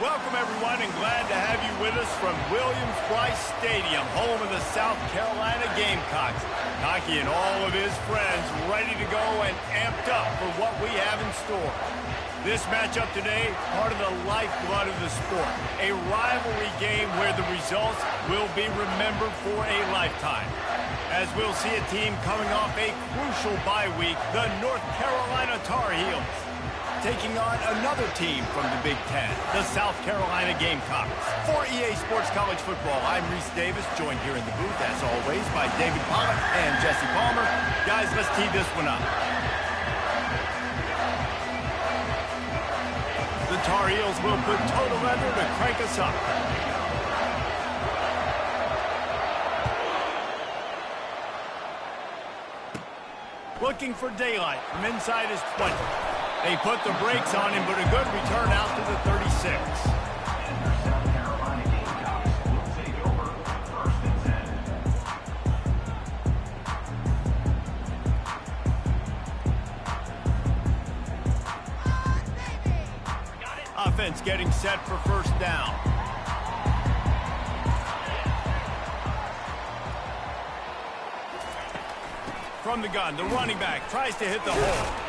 Welcome, everyone, and glad to have you with us from Williams-Brice Stadium, home of the South Carolina Gamecocks. Hockey and all of his friends ready to go and amped up for what we have in store. This matchup today, part of the lifeblood of the sport, a rivalry game where the results will be remembered for a lifetime. As we'll see a team coming off a crucial bye week, the North Carolina Tar Heels, taking on another team from the Big Ten, the South Carolina Gamecocks. For EA Sports College Football, I'm Reese Davis, joined here in the booth, as always, by David Pollock and Jesse Palmer. Guys, let's tee this one up. The Tar Heels will put total leather to crank us up. Looking for daylight from inside his 20. They put the brakes on him, but a good return out to the 36. Offense getting set for first down. From the gun, the running back tries to hit the hole.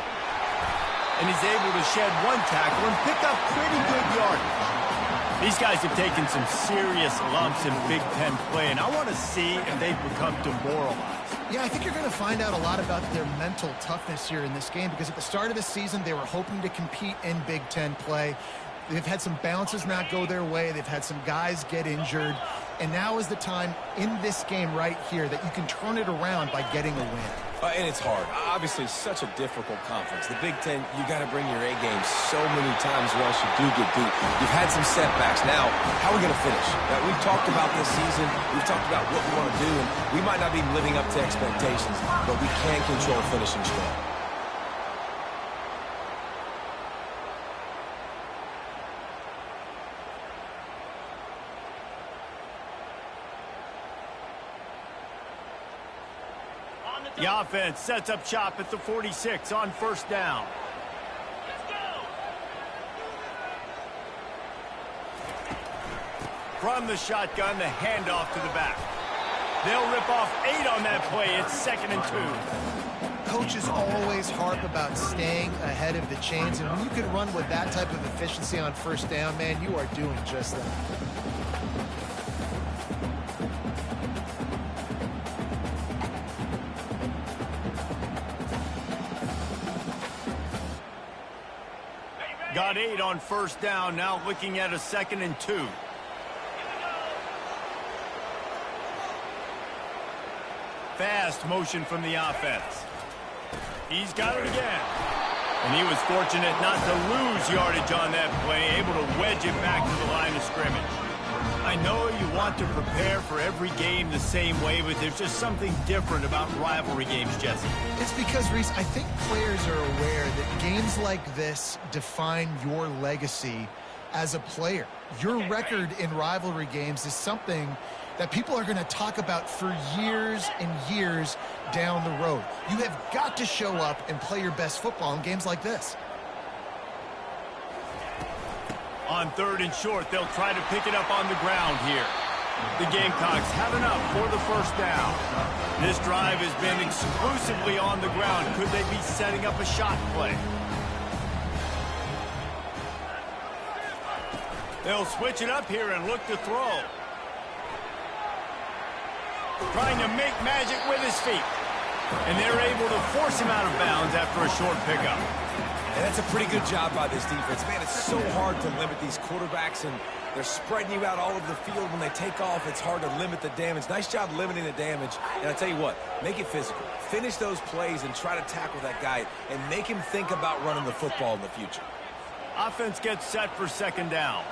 And he's able to shed one tackle and pick up pretty good yardage. These guys have taken some serious lumps in Big Ten play, and I want to see if they've become demoralized. Yeah, I think you're going to find out a lot about their mental toughness here in this game, because at the start of the season, they were hoping to compete in Big Ten play. They've had some bounces not go their way. They've had some guys get injured. And now is the time in this game right here that you can turn it around by getting a win. And it's hard. Obviously, such a difficult conference. The Big Ten, you got to bring your A game so many times or else you do get beat. You've had some setbacks. Now, how are we going to finish? We've talked about this season. We've talked about what we want to do, and we might not be living up to expectations, but we can control finishing strong. The offense sets up shop at the 46 on first down. Let's go. From the shotgun, the handoff to the back. They'll rip off 8 on that play. It's 2nd and 2. Coaches always harp about staying ahead of the chains, and when you can run with that type of efficiency on first down, man, you are doing just that. Got 8 on first down, now looking at a 2nd and 2. Fast motion from the offense. He's got it again. And he was fortunate not to lose yardage on that play, able to wedge it back to the line of scrimmage. I know you want to prepare for every game the same way, but there's just something different about rivalry games, Jesse. It's because, Reese, I think players are aware that games like this define your legacy as a player. Your record in rivalry games is something that people are going to talk about for years and years down the road. You have got to show up and play your best football in games like this. On 3rd and short, they'll try to pick it up on the ground here. The Gamecocks have enough for the first down. This drive has been exclusively on the ground. Could they be setting up a shot play? They'll switch it up here and look to throw. Trying to make magic with his feet. And they're able to force him out of bounds after a short pickup. And that's a pretty good job by this defense. Man, it's so hard to limit these quarterbacks, and they're spreading you out all over the field. When they take off, it's hard to limit the damage. Nice job limiting the damage. And I tell you what, make it physical. Finish those plays and try to tackle that guy and make him think about running the football in the future. Offense gets set for 2nd down.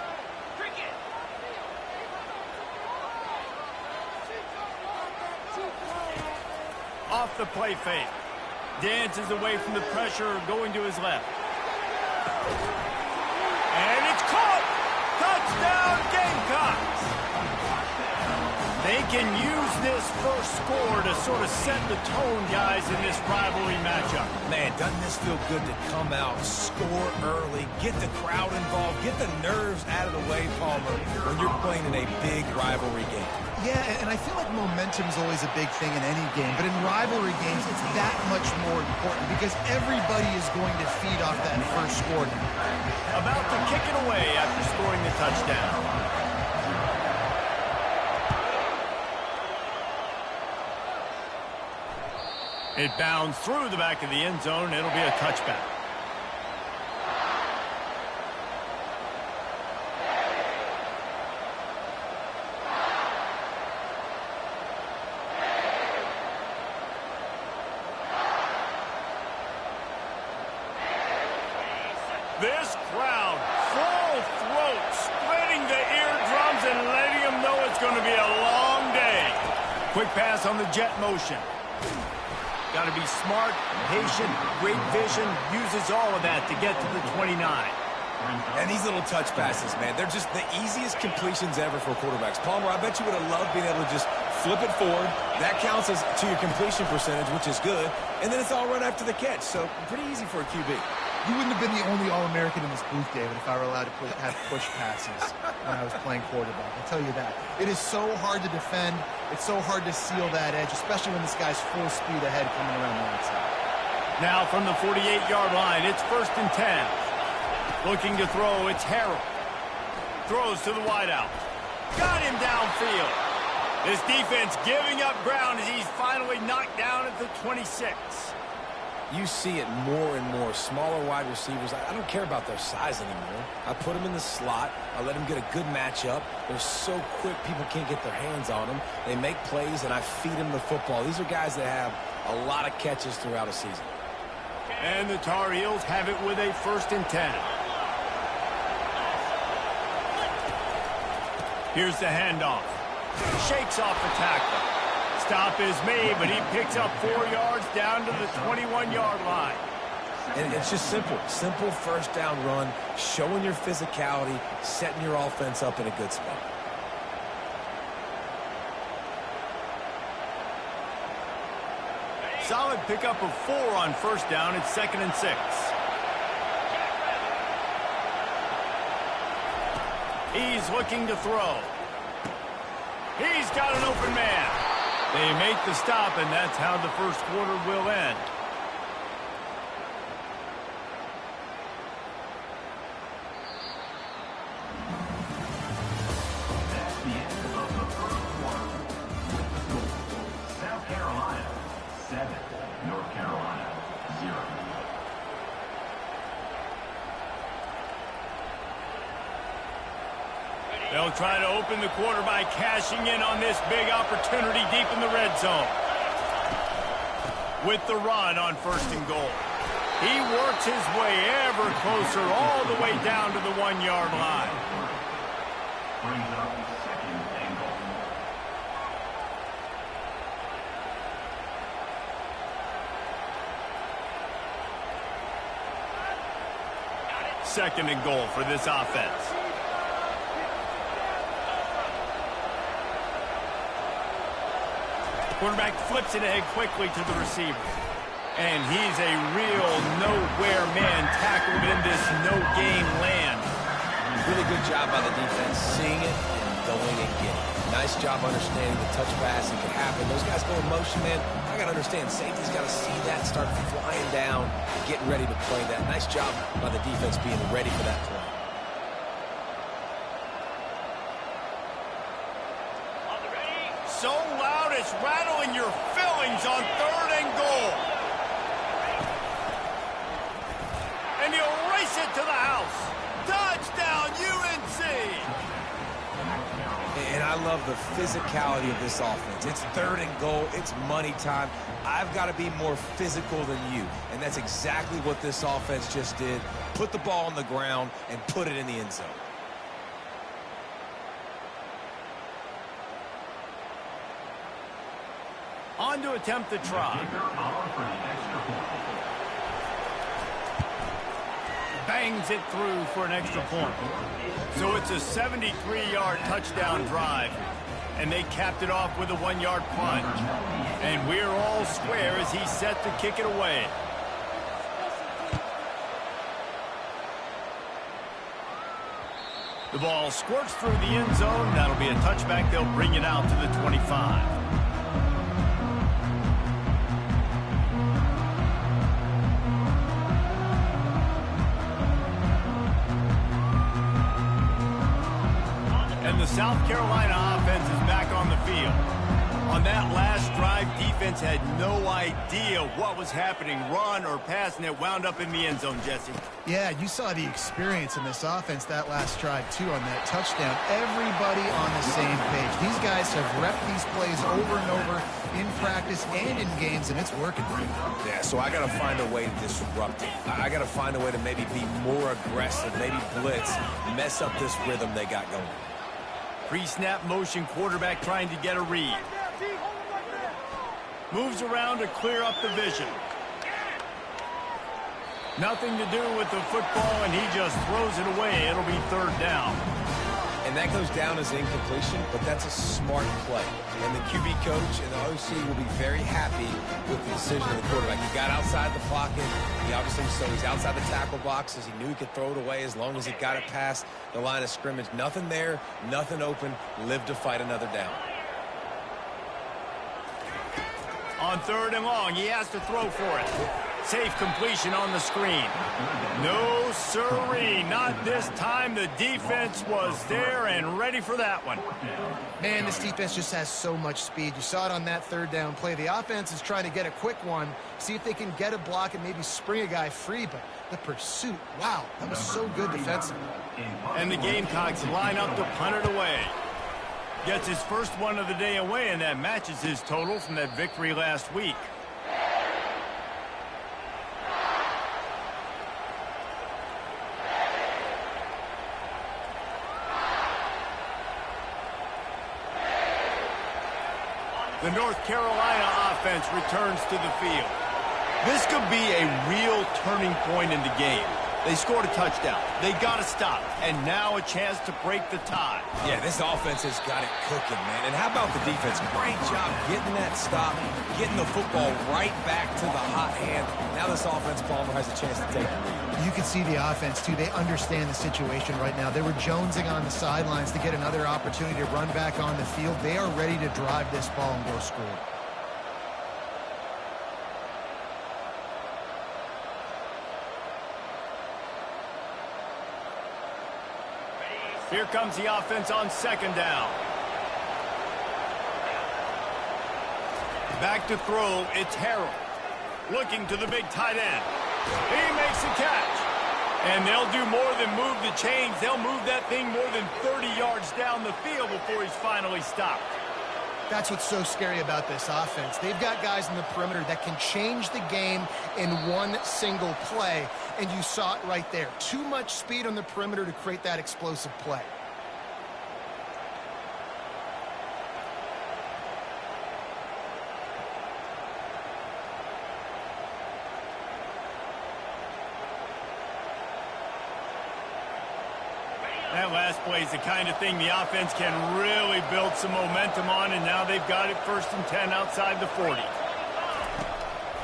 Off the play fake. Dances away from the pressure, going to his left. And it's caught! Touchdown, Gamecocks! They can use this first score to sort of set the tone, guys, in this rivalry matchup. Man, doesn't this feel good to come out, score early, get the crowd involved, get the nerves out of the way, Palmer, when you're playing in a big rivalry game. Yeah, and I feel like momentum is always a big thing in any game, but in rivalry games, it's that much more important because everybody is going to feed off that first score. About to kick it away after scoring the touchdown. It bounds through the back of the end zone. It'll be a touchback. This crowd, full throat, splitting the eardrums and letting them know it's going to be a long day. Quick pass on the jet motion. Got to be smart, patient, great vision, uses all of that to get to the 29. And these little touch passes, man, they're just the easiest completions ever for quarterbacks. Palmer, I bet you would have loved being able to just flip it forward. That counts as to your completion percentage, which is good. And then it's all right after the catch, so pretty easy for a QB. You wouldn't have been the only All-American in this booth, David, if I were allowed to have push passes when I was playing quarterback. I'll tell you that. It is so hard to defend. It's so hard to seal that edge, especially when this guy's full speed ahead coming around the outside. Now from the 48-yard line, it's 1st and 10. Looking to throw, it's Harrell. Throws to the wideout. Got him downfield. This defense giving up ground as he's finally knocked down at the 26. You see it more and more. Smaller wide receivers, I don't care about their size anymore. I put them in the slot. I let them get a good matchup. They're so quick, people can't get their hands on them. They make plays, and I feed them the football. These are guys that have a lot of catches throughout a season. And the Tar Heels have it with a 1st and 10. Here's the handoff. Shakes off the tackle. Stop is made, but he picks up 4 yards down to the 21-yard line. And it's just simple. Simple first down run, showing your physicality, setting your offense up in a good spot. Solid pickup of 4 on 1st down. It's 2nd and 6. He's looking to throw. He's got an open man. They make the stop, and that's how the first quarter will end. That's the end of the first quarter. South Carolina 7, North Carolina 0. They'll try to open the quarter by cashing in on this big opportunity deep in the red zone. With the run on 1st and goal. He works his way ever closer all the way down to the 1-yard line. Brings up 2nd and goal. Second and goal for this offense. Quarterback flips it ahead quickly to the receiver. And he's a real nowhere man tackled in this no-game land. Really good job by the defense, seeing it and going and getting it. Nice job understanding the touch pass that can happen. Those guys go in motion, man. I got to understand, safety's got to see that and start flying down, getting ready to play that. Nice job by the defense being ready for that play. So loud it's rattling your fillings on 3rd and goal. And he'll race it to the house. Touchdown, UNC! And I love the physicality of this offense. It's 3rd and goal. It's money time. I've got to be more physical than you. And that's exactly what this offense just did. Put the ball on the ground and put it in the end zone. On to attempt the try. Bangs it through for an extra point. So it's a 73-yard touchdown drive. and they capped it off with a 1-yard plunge. And we're all square as he's set to kick it away. The ball squirts through the end zone. That'll be a touchback. They'll bring it out to the 25. And the South Carolina offense is back on the field. On that last drive, defense had no idea what was happening, run or pass, and it wound up in the end zone, Jesse. Yeah, you saw the experience in this offense that last drive, too, on that touchdown. Everybody on the same page. These guys have repped these plays over and over in practice and in games, and it's working. Yeah, so I got to find a way to disrupt it. I got to find a way to maybe be more aggressive, maybe blitz, mess up this rhythm they got going. Pre-snap motion quarterback trying to get a read. Moves around to clear up the vision. Nothing to do with the football, and he just throws it away. It'll be third down. And that goes down as incompletion, but that's a smart play. And the QB coach and the OC will be very happy with the decision of the quarterback. He got outside the pocket. He obviously, so he's outside the tackle boxes. He knew he could throw it away as long as he got it past the line of scrimmage. Nothing there, nothing open. Live to fight another down. On third and long, he has to throw for it. Safe completion on the screen. No sirree, not this time. The defense was there and ready for that one. Man, this defense just has so much speed. You saw it on that third down play. The offense is trying to get a quick one, see if they can get a block and maybe spring a guy free, but the pursuit, wow, that was so good defensively. And the Gamecocks line up to punt it away. Gets his first one of the day away, and that matches his total from that victory last week. The North Carolina offense returns to the field. This could be a real turning point in the game. They scored a touchdown. They got to stop. And now a chance to break the tie. Yeah, this offense has got it cooking, man. And how about the defense? Great job getting that stop, getting the football right back to the hot hand. Now this offense, Palmer, has a chance to take the lead. You can see the offense, too. They understand the situation right now. They were jonesing on the sidelines to get another opportunity to run back on the field. They are ready to drive this ball and go score. Here comes the offense on second down. Back to throw, it's Harrell. Looking to the big tight end. He makes the catch. And they'll do more than move the chains. They'll move that thing more than 30 yards down the field before he's finally stopped. That's what's so scary about this offense. They've got guys in the perimeter that can change the game in one single play, and you saw it right there. Too much speed on the perimeter to create that explosive play. That last play is the kind of thing the offense can really build some momentum on, and now they've got it 1st and 10 outside the 40.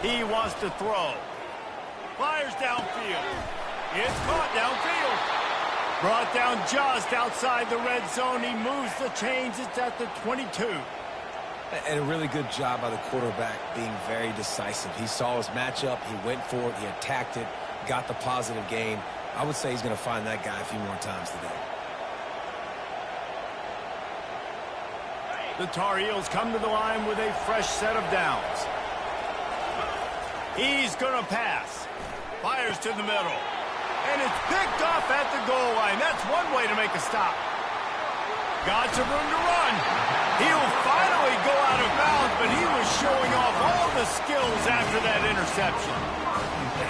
He wants to throw. Fires downfield. It's caught downfield. Brought down just outside the red zone. He moves the chains. It's at the 22. And a really good job by the quarterback being very decisive. He saw his matchup. He went for it. He attacked it. Got the positive gain. I would say he's going to find that guy a few more times today. The Tar Heels come to the line with a fresh set of downs. He's going to pass. Fires to the middle. And it's picked off at the goal line. That's one way to make a stop. Got some room to run. He'll finally go out of bounds, but he was showing off all the skills after that interception.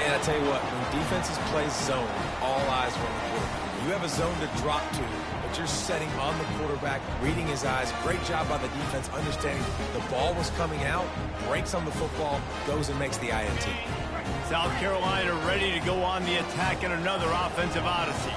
And I tell you what, when defenses play zone, all eyes are on the quarterback. You have a zone to drop to, but you're setting on the quarterback, reading his eyes. Great job by the defense, understanding the ball was coming out, breaks on the football, goes and makes the INT. South Carolina ready to go on the attack in another offensive odyssey.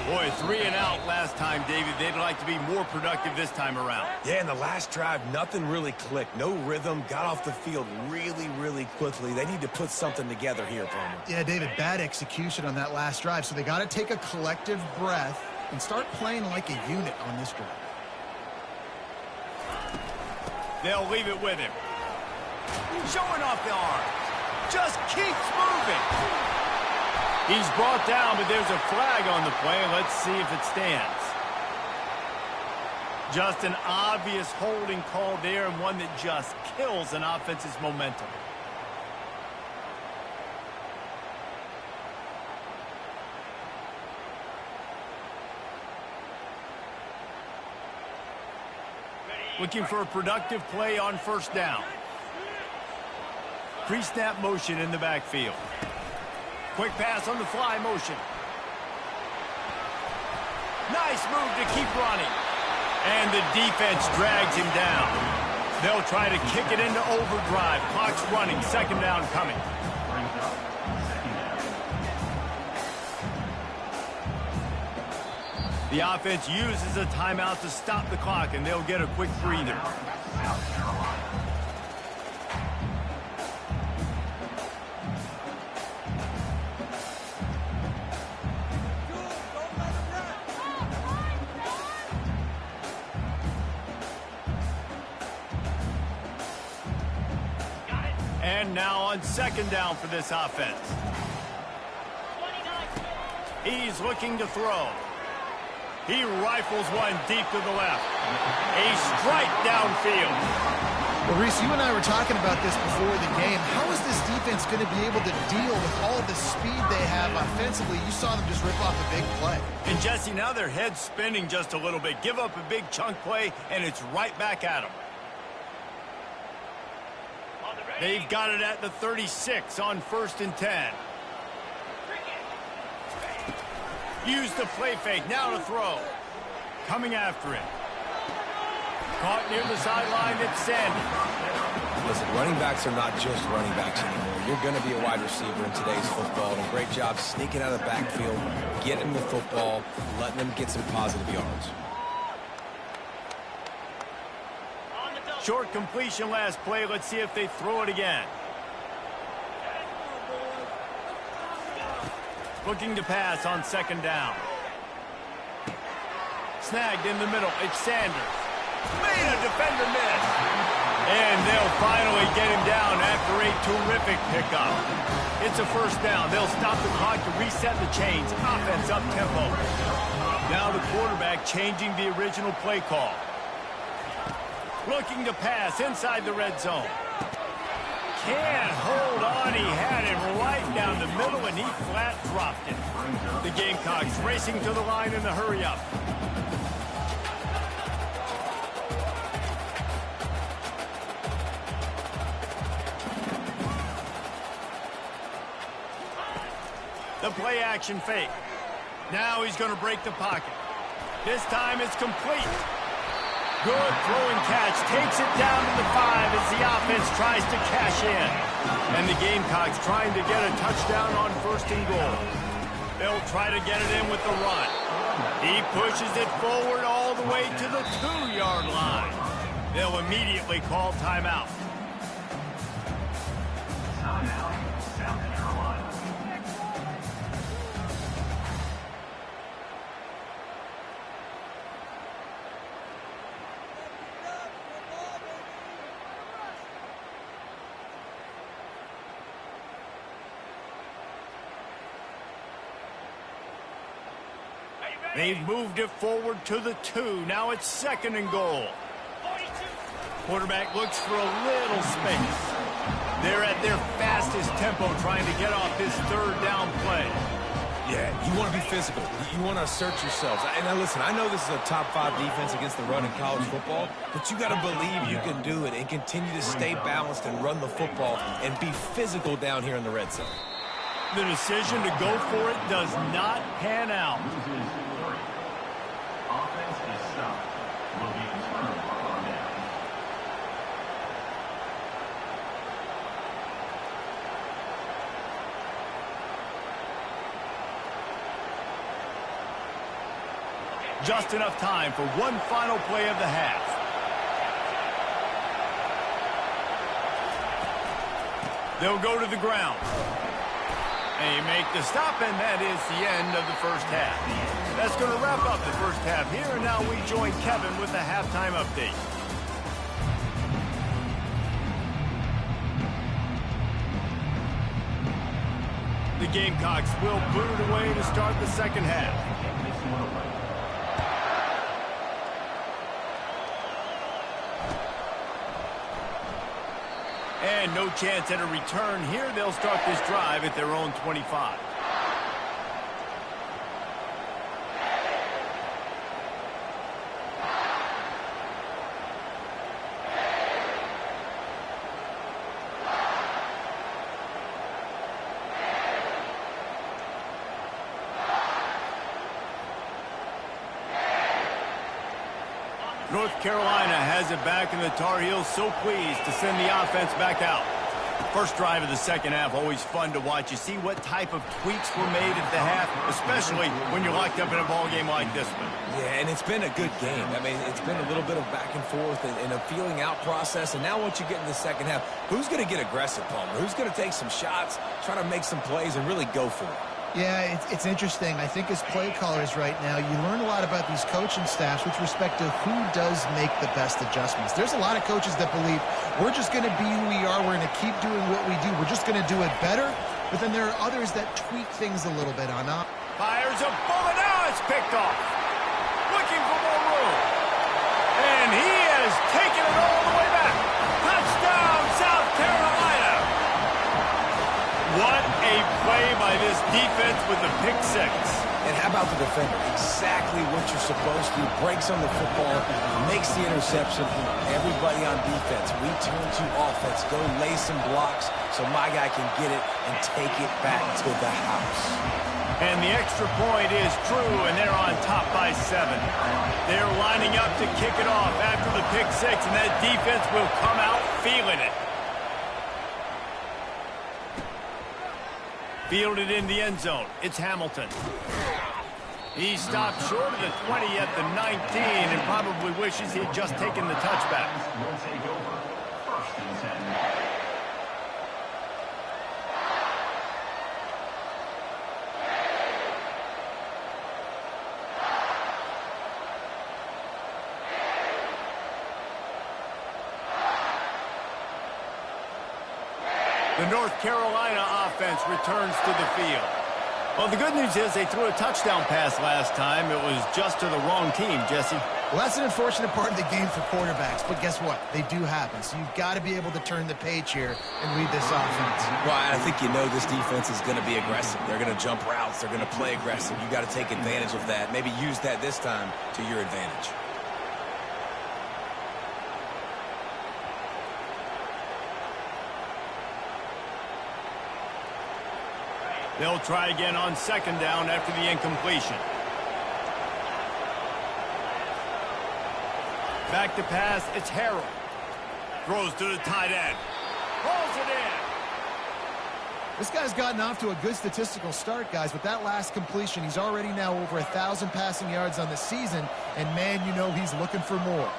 Boy, 3 and out last time, David. They'd like to be more productive this time around. Yeah, in the last drive, nothing really clicked. No rhythm, got off the field really, really quickly. They need to put something together here, Palmer. Yeah, David, bad execution on that last drive, so they got to take a collective breath and start playing like a unit on this drive. They'll leave it with him. Showing off the arm. Just keeps moving. He's brought down, but there's a flag on the play. Let's see if it stands. Just an obvious holding call there, and one that just kills an offense's momentum. Looking for a productive play on first down. Pre-snap motion in the backfield. Quick pass on the fly motion. Nice move to keep running. And the defense drags him down. They'll try to kick it into overdrive. Clock's running. Second down coming. The offense uses a timeout to stop the clock, and they'll get a quick breather. And now on second down for this offense. He's looking to throw. He rifles one deep to the left. A strike downfield. Well, Reese, you and I were talking about this before the game. How is this defense going to be able to deal with all the speed they have offensively? You saw them just rip off a big play. And, Jesse, now their head's spinning just a little bit. Give up a big chunk play, and it's right back at them. They've got it at the 36 on 1st and 10. Use the play fake. Now to throw. Coming after him. Caught near the sideline. It's Sanders. Listen, running backs are not just running backs anymore. You're going to be a wide receiver in today's football. And a great job sneaking out of the backfield, getting the football, letting them get some positive yards. Short completion last play. Let's see if they throw it again. Looking to pass on second down. Snagged in the middle. It's Sanders. Made a defender miss. And they'll finally get him down after a terrific pickup. It's a first down. They'll stop the clock to reset the chains. Offense up tempo. Now the quarterback changing the original play call. Looking to pass inside the red zone. Can't hold on. He had him right down the middle, and he flat dropped it. The Gamecocks racing to the line in the hurry-up. The play-action fake. Now he's going to break the pocket. This time it's complete. Good throwing catch. Takes it down to the 5 as the offense tries to cash in. And the Gamecocks trying to get a touchdown on 1st and goal. They'll try to get it in with the run. He pushes it forward all the way to the 2-yard line. They'll immediately call timeout. Timeout, South Carolina. They've moved it forward to the 2. Now it's 2nd and goal. Quarterback looks for a little space. They're at their fastest tempo trying to get off this 3rd down play. Yeah, you want to be physical. You want to assert yourselves. And now listen, I know this is a top 5 defense against the run in college football, but you got to believe you can do it and continue to stay balanced and run the football and be physical down here in the red zone. The decision to go for it does not pan out. Offense is stopped. Will be returned on down. Just enough time for one final play of the half. They'll go to the ground. They make the stop, and that is the end of the first half. That's going to wrap up the first half here, and now we join Kevin with the halftime update. The Gamecocks will boot it away to start the second half. And no chance at a return here. They'll start this drive at their own 25. North Carolina has it back, and the Tar Heels so pleased to send the offense back out. First drive of the second half, always fun to watch. You see what type of tweaks were made at the half, especially when you're locked up in a ball game like this one. Yeah, and it's been a good game. I mean, it's been a little bit of back and forth and a feeling out process. And now once you get in the second half, who's going to get aggressive, Palmer? Who's going to take some shots, try to make some plays, and really go for it? Yeah, it's interesting. I think as play callers right now, you learn a lot about these coaching staffs with respect to who does make the best adjustments. There's a lot of coaches that believe we're just going to be who we are. We're going to keep doing what we do. We're just going to do it better. But then there are others that tweak things a little bit on up. Fires a bullet. Now it's picked off. Looking for more room. And he has taken it all the way back. Touchdown, South Carolina. What a play by this defense with the pick six. And how about the defender? Exactly what you're supposed to do. Breaks on the football, makes the interception. Everybody on defense, we turn to offense. Go lay some blocks so my guy can get it and take it back to the house. And the extra point is true, and they're on top by 7. They're lining up to kick it off after the pick six, and that defense will come out feeling it. Fielded in the end zone. It's Hamilton. He stopped short of the 20 at the 19 and probably wishes he had just taken the touchback. Will take over. First and 10. The North Carolina offense returns to the field. Well, the good news is they threw a touchdown pass last time. It was just to the wrong team, Jesse. Well, that's an unfortunate part of the game for quarterbacks, but guess what? They do happen. So you've got to be able to turn the page here and lead this offense. Well, I think you know this defense is going to be aggressive. They're going to jump routes. They're going to play aggressive. You got to take advantage of that. Maybe use that this time to your advantage. They'll try again on second down after the incompletion. Back to pass, it's Harrell. Throws to the tight end. Pulls it in. This guy's gotten off to a good statistical start, guys. With that last completion, he's already now over 1,000 passing yards on the season. And, man, you know he's looking for more.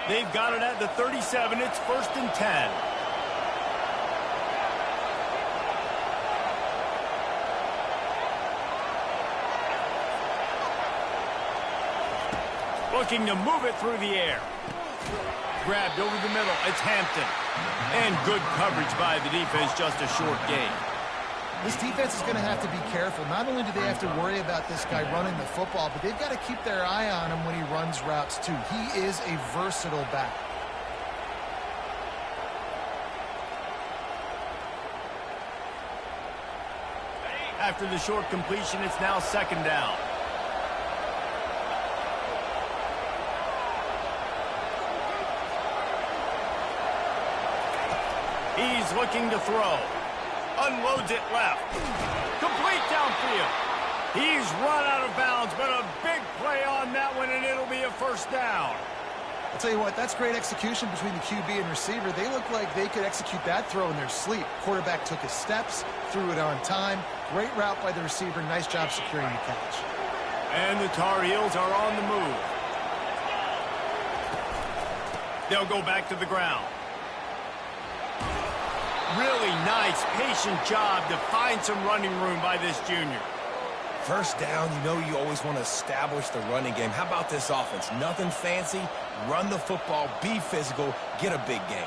They've got it at the 37. It's first and 10. Looking to move it through the air. Grabbed over the middle. It's Hampton. And good coverage by the defense, just a short gain. This defense is going to have to be careful. Not only do they have to worry about this guy running the football, but they've got to keep their eye on him when he runs routes, too. He is a versatile back. After the short completion, it's now second down. He's looking to throw. Unloads it left. Complete downfield. He's run out of bounds, but a big play on that one, and it'll be a first down. I'll tell you what, that's great execution between the QB and receiver. They look like they could execute that throw in their sleep. Quarterback took his steps, threw it on time. Great route by the receiver. Nice job securing the catch. And the Tar Heels are on the move. They'll go back to the ground. Really nice, patient job to find some running room by this junior. First down, you know you always want to establish the running game. How about this offense? Nothing fancy. Run the football, be physical, get a big gain.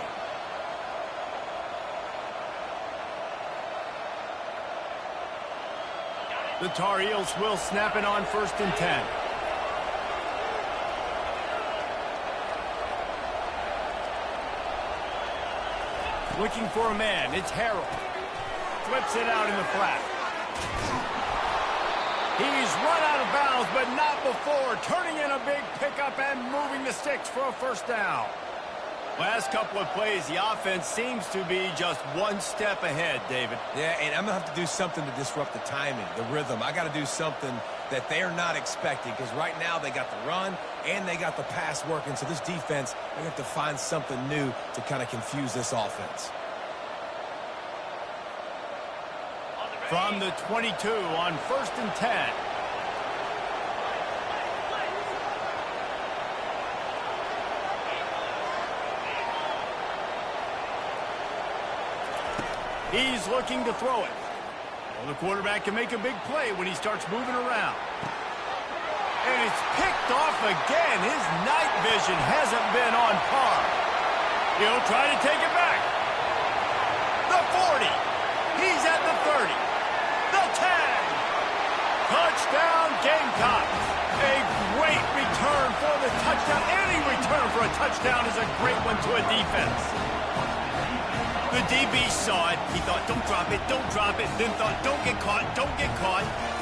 The Tar Heels will snap it on 1st and 10. Looking for a man. It's Harold. Flips it out in the flat. He's run out of bounds, but not before. Turning in a big pickup and moving the sticks for a 1st down. Last couple of plays, the offense seems to be just one step ahead, David. Yeah, and I'm going to have to do something to disrupt the timing, the rhythm. I got to do something that they're not expecting, because right now they got the run and they got the pass working. So this defense, they have to find something new to kind of confuse this offense. From the 22 on 1st and 10. He's looking to throw it. Well, the quarterback can make a big play when he starts moving around. And it's picked off again. His night vision hasn't been on par. He'll try to take it back. The 40. He's at the 30. The 10. Touchdown, Gamecocks. A great return for the touchdown. Any return for a touchdown is a great one to a defense. The DB saw it. He thought, don't drop it, then thought, don't get caught,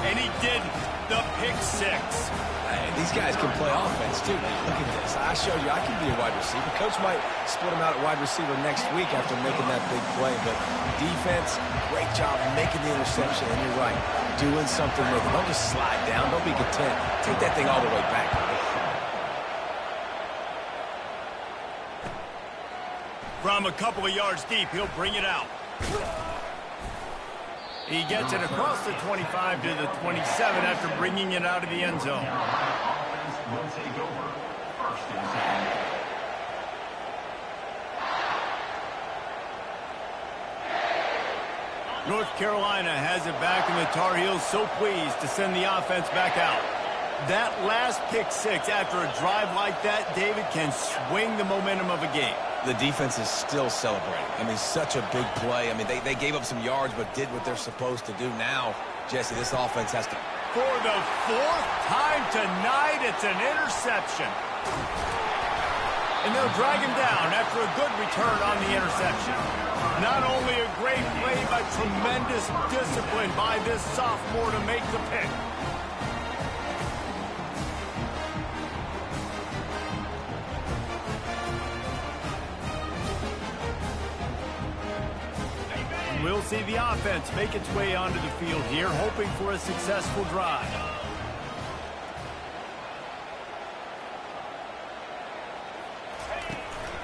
and he didn't. The pick 6. Hey, these guys can play offense, too, man. Look at this. I showed you I can be a wide receiver. Coach might split him out at wide receiver next week after making that big play, but defense, great job making the interception, and you're right, doing something with it. Don't just slide down. Don't be content. Take that thing all the way back. From a couple of yards deep, he'll bring it out. He gets it across the 25 to the 27 after bringing it out of the end zone. Offense will take over 1st and 10. North Carolina has it back, and the Tar Heels so pleased to send the offense back out. That last pick 6 after a drive like that, David, can swing the momentum of a game. The defense is still celebrating. I mean, such a big play. I mean, they gave up some yards but did what they're supposed to do. Now, Jesse, this offense has to... For the 4th time tonight, it's an interception. And they'll drag him down after a good return on the interception. Not only a great play, but tremendous discipline by this sophomore to make the pick. We'll see the offense make its way onto the field here, hoping for a successful drive.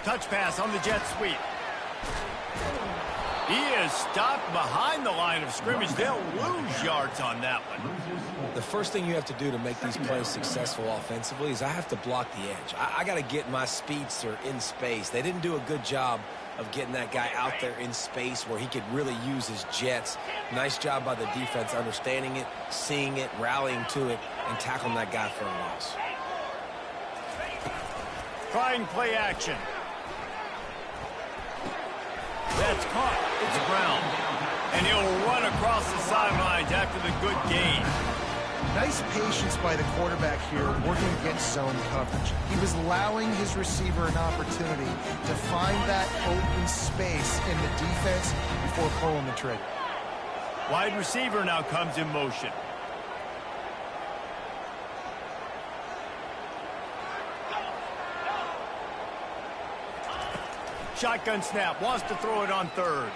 Touch pass on the jet sweep. He is stopped behind the line of scrimmage. They'll lose yards on that one. The first thing you have to do to make these plays successful offensively is I have to block the edge. I got to get my speedster in space. They didn't do a good job of getting that guy out there in space where he could really use his jets. Nice job by the defense understanding it, seeing it, rallying to it, and tackling that guy for a loss. Trying play action. That's caught. It's ground. And he'll run across the sidelines after the good gain. Nice patience by the quarterback here, working against zone coverage. He was allowing his receiver an opportunity to find that open space in the defense before pulling the trigger. Wide receiver now comes in motion. Shotgun snap, wants to throw it on 3rd.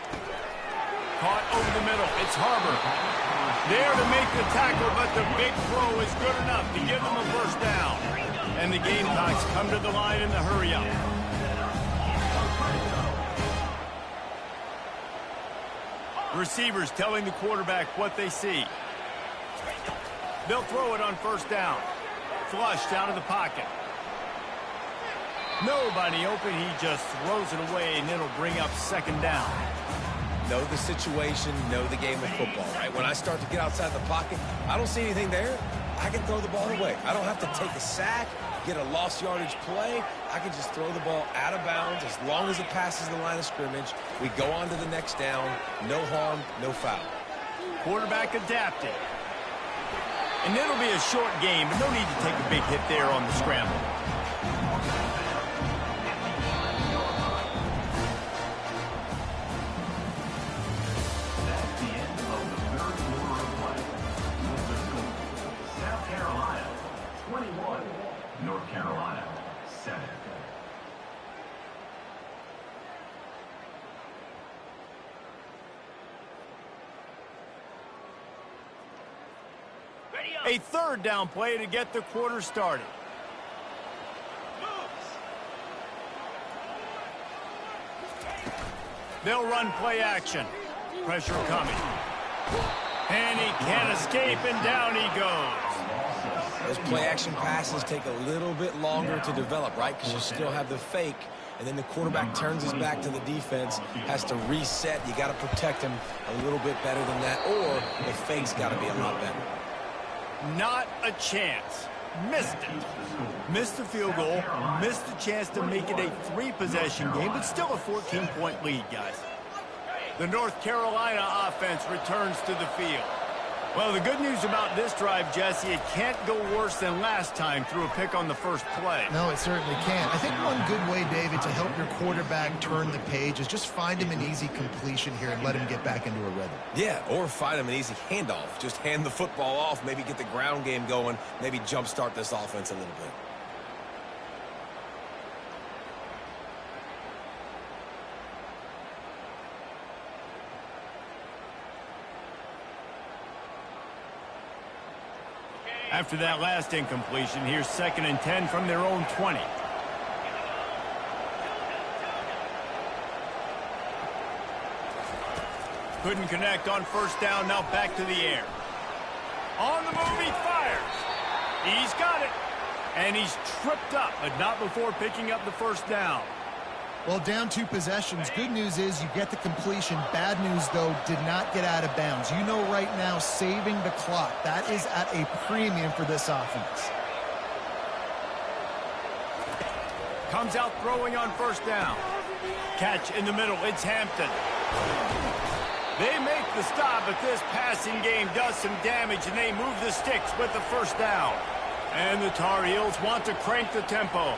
Caught over the middle, it's Harbor. There to make the tackle, but the big throw is good enough to give them a first down. And the Gamecocks come to the line in the hurry-up. Receivers telling the quarterback what they see. They'll throw it on first down. Flushed out of the pocket. Nobody open. He just throws it away, and it'll bring up second down. Know the situation, know the game of football, right? When I start to get outside the pocket, I don't see anything there. I can throw the ball away. I don't have to take a sack, get a lost yardage play. I can just throw the ball out of bounds as long as it passes the line of scrimmage. We go on to the next down. No harm, no foul. Quarterback adapted. And it'll be a short game, but no need to take a big hit there on the scramble. That's the end of the third quarter of play. With the score, South Carolina 21, North Carolina 7. A third down play to get the quarter started. They'll run play action. Pressure coming. And he can't escape, and down he goes. Those play-action passes take a little bit longer to develop, right? Because you still have the fake, and then the quarterback turns his back to the defense, has to reset. You got to protect him a little bit better than that, or the fake's got to be a lot better. Not a chance. Missed it. Missed the field goal. Missed the chance to make it a 3-possession game, but still a 14-point lead, guys. The North Carolina offense returns to the field. Well, the good news about this drive, Jesse, it can't go worse than last time through a pick on the first play. No, it certainly can't. I think one good way, David, to help your quarterback turn the page is just find him an easy completion here and let him get back into a rhythm. Yeah, or find him an easy handoff. Just hand the football off, maybe get the ground game going, maybe jumpstart this offense a little bit. After that last incompletion, here's 2nd and 10 from their own 20. Couldn't connect on first down, now back to the air. On the move, he fires. He's got it. And he's tripped up, but not before picking up the first down. Well, down 2 possessions. Good news is you get the completion. Bad news, though, did not get out of bounds. You know right now, saving the clock. That is at a premium for this offense. Comes out throwing on first down. Catch in the middle. It's Hampton. They make the stop, but this passing game does some damage, and they move the sticks with the first down. And the Tar Heels want to crank the tempo.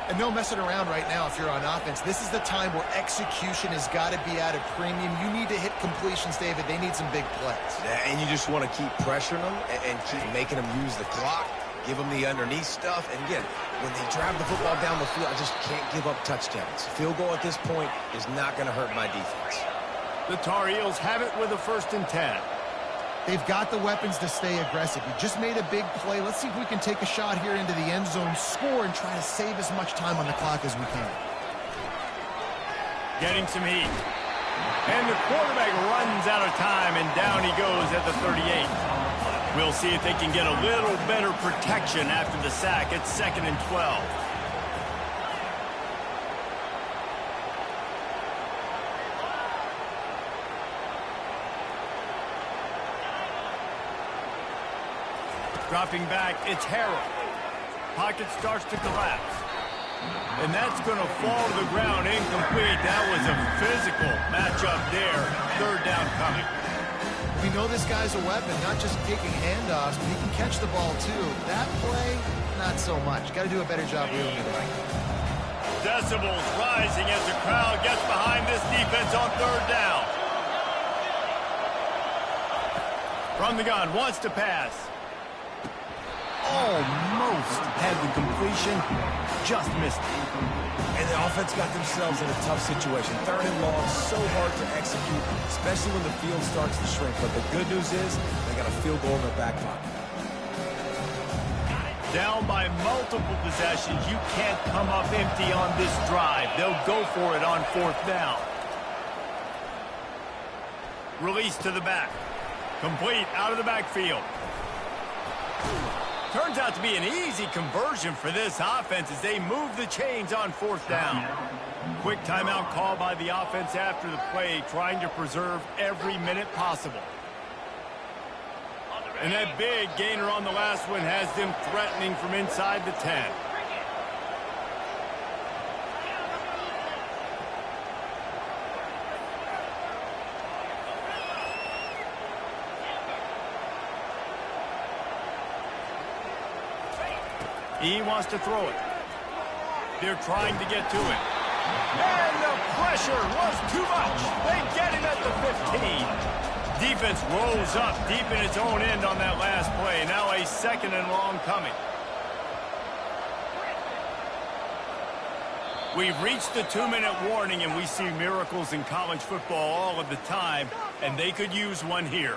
And no messing around right now if you're on offense. This is the time where execution has got to be at a premium. You need to hit completions, David. They need some big plays. Yeah, and you just want to keep pressuring them and keep making them use the clock, give them the underneath stuff. And again, when they drive the football down the field, I just can't give up touchdowns. Field goal at this point is not going to hurt my defense. The Tar Heels have it with a 1st and 10. They've got the weapons to stay aggressive. You just made a big play. Let's see if we can take a shot here into the end zone, score, and try to save as much time on the clock as we can. Getting some heat. And the quarterback runs out of time, and down he goes at the 38. We'll see if they can get a little better protection after the sack. It's 2nd and 12. Dropping back, it's Harrell. Pocket starts to collapse. And that's going to fall to the ground incomplete. That was a physical matchup there. 3rd down coming. We know this guy's a weapon, not just taking handoffs, but he can catch the ball too. That play, not so much. Got to do a better job reeling it in. Decibels rising as the crowd gets behind this defense on 3rd down. From the gun, wants to pass. Almost had the completion, just missed it. And the offense got themselves in a tough situation. 3rd and long, so hard to execute, especially when the field starts to shrink. But the good news is they got a field goal in their back pocket. Down by multiple possessions, you can't come up empty on this drive. They'll go for it on 4th down. Release to the back. Complete out of the backfield. Turns out to be an easy conversion for this offense as they move the chains on 4th down. Quick timeout call by the offense after the play, trying to preserve every minute possible. And that big gainer on the last one has them threatening from inside the 10. He wants to throw it. They're trying to get to it. And the pressure was too much. They get him at the 15. Defense rolls up deep in its own end on that last play. Now a 2nd and long coming. We've reached the 2-minute warning, and we see miracles in college football all of the time, and they could use one here.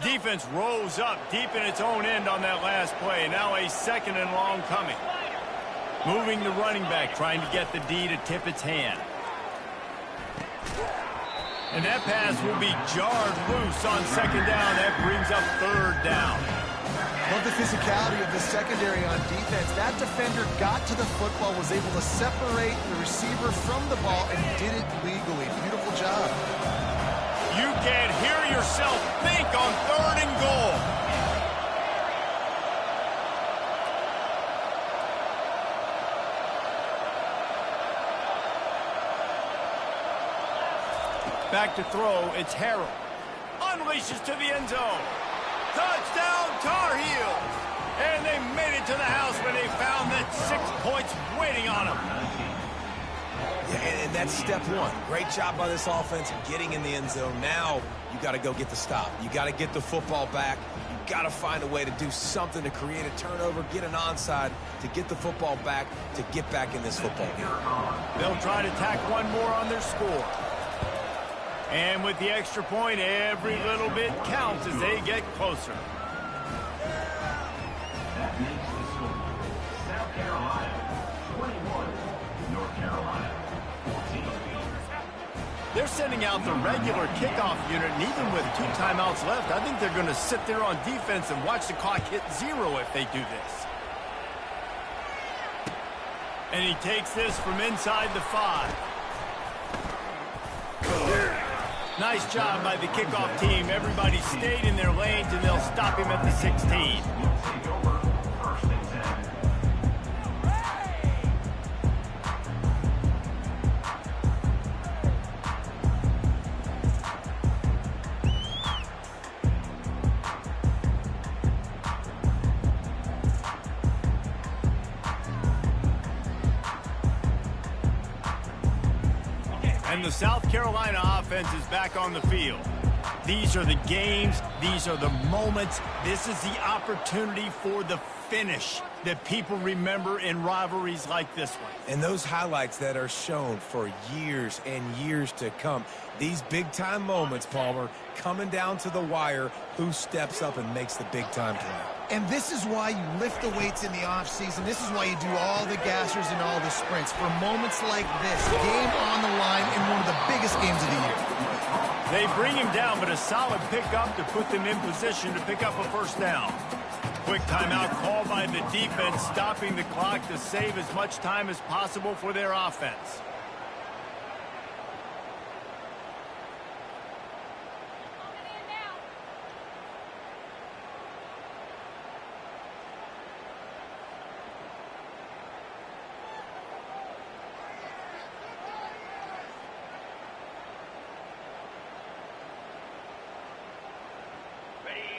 Defense rolls up deep in its own end on that last play. Now a 2nd and long coming. Moving the running back, trying to get the D to tip its hand. And that pass will be jarred loose on 2nd down. That brings up 3rd down. Love the physicality of the secondary on defense. That defender got to the football, was able to separate the receiver from the ball, and did it legally. Beautiful job. You can't hear yourself think on 3rd and goal. Back to throw, it's Harrell. Unleashes to the end zone. Touchdown, Tar Heels! And they made it to the house when they found that 6 points waiting on them. Yeah, and that's step 1. Great job by this offense getting in the end zone. Now you got to go get the stop. You got to get the football back. You got to find a way to do something to create a turnover, get an onside, to get the football back, to get back in this football game. They'll try to tack one more on their score. And with the extra point, every little bit counts as they get closer. That makes the score. South Carolina, 21. North Carolina, 14. They're sending out the regular kickoff unit, and even with 2 timeouts left, I think they're going to sit there on defense and watch the clock hit 0 if they do this. And he takes this from inside the 5. Nice job by the kickoff team. Everybody stayed in their lanes, and they'll stop him at the 16. Take over 1st and 10. And the South Carolina offense is back on the field. These are the games. These are the moments. This is the opportunity for the finish that people remember in rivalries like this one. And those highlights that are shown for years and years to come. These big-time moments, Palmer, coming down to the wire, who steps up and makes the big-time play. And this is why you lift the weights in the offseason. This is why you do all the gassers and all the sprints. For moments like this, game on the line in one of the biggest games of the year. They bring him down, but a solid pickup to put them in position to pick up a 1st down. Quick timeout called by the defense, stopping the clock to save as much time as possible for their offense.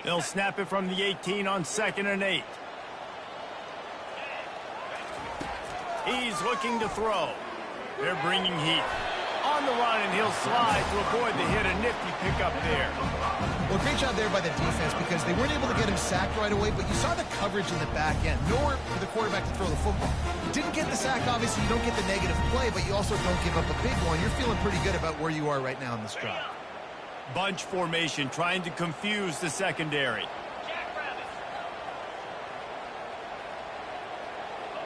They'll snap it from the 18 on 2nd and 8. He's looking to throw. They're bringing heat. On the run, and he'll slide to avoid the hit. A nifty pickup there. Well, great job there by the defense because they weren't able to get him sacked right away, but you saw the coverage in the back end. Nowhere for the quarterback to throw the football. You didn't get the sack, obviously. You don't get the negative play, but you also don't give up a big one. You're feeling pretty good about where you are right now in this drive. Bunch formation, trying to confuse the secondary.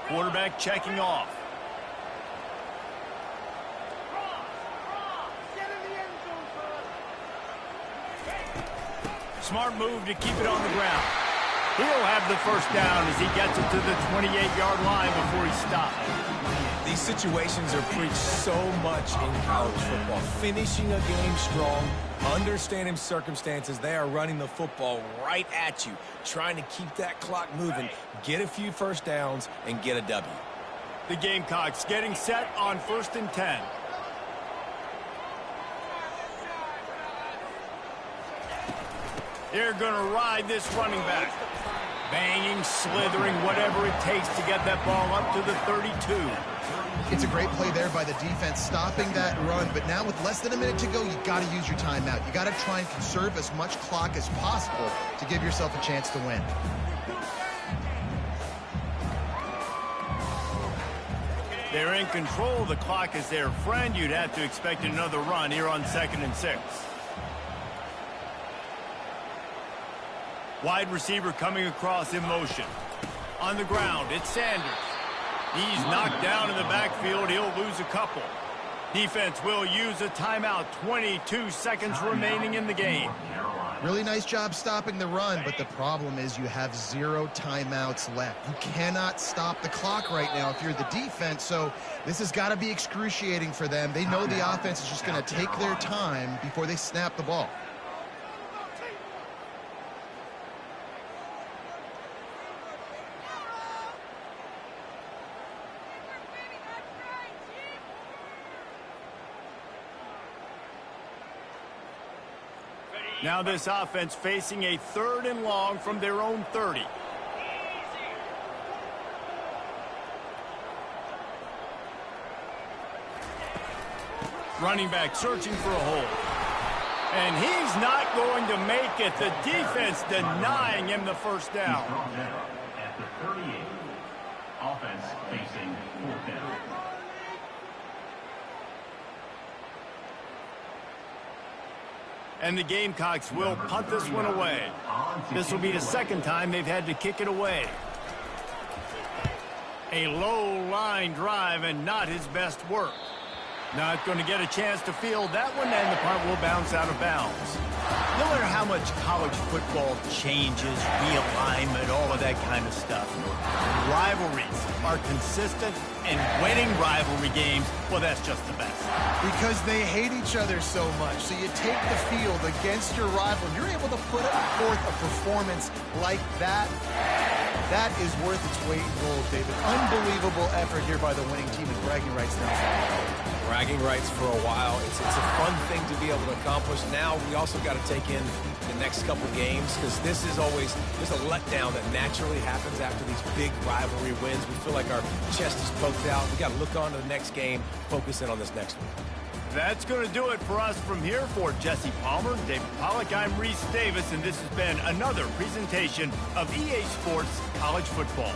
Quarterback checking off. Smart move to keep it on the ground. He'll have the first down as he gets it to the 28-yard line before he stops. These situations are preached so much in college football. Finishing a game strong, understanding circumstances. They are running the football right at you, trying to keep that clock moving, get a few first downs, and get a W. The Gamecocks getting set on 1st and 10. They're going to ride this running back. Banging, slithering, whatever it takes to get that ball up to the 32. It's a great play there by the defense, stopping that run. But now with less than a minute to go, you got to use your timeout. You got to try and conserve as much clock as possible to give yourself a chance to win. They're in control. The clock is their friend. You'd have to expect another run here on 2nd and 6. Wide receiver coming across in motion. On the ground, it's Sanders. He's knocked down in the backfield. He'll lose a couple. Defense will use a timeout. 22 seconds remaining in the game. Really nice job stopping the run, but the problem is you have 0 timeouts left. You cannot stop the clock right now if you're the defense, so this has got to be excruciating for them. They know the offense is just going to take their time before they snap the ball. Now this offense facing a 3rd and long from their own 30. Running back searching for a hole. And he's not going to make it. The defense denying him the first down. At the 38. Offense facing 4th down. And the Gamecocks will punt this one away. This will be the 2nd time they've had to kick it away. A low line drive and not his best work. Not going to get a chance to field that one, and the punt will bounce out of bounds. No matter how much college football changes, realignment, all of that kind of stuff, rivalries are consistent, and winning rivalry games, well, that's just the best. Because they hate each other so much. So you take the field against your rival, and you're able to put forth a performance like that. That is worth its weight in gold, David. Unbelievable effort here by the winning team, and bragging rights now. Bragging rights for a while. It's a fun thing to be able to accomplish. Now we also got to take in the next couple games because this is always there's a letdown that naturally happens after these big rivalry wins. We feel like our chest is poked out. We got to look on to the next game, focus in on this next one. That's going to do it for us from here. For Jesse Palmer, David Pollack, I'm Reese Davis, and this has been another presentation of EA Sports College Football.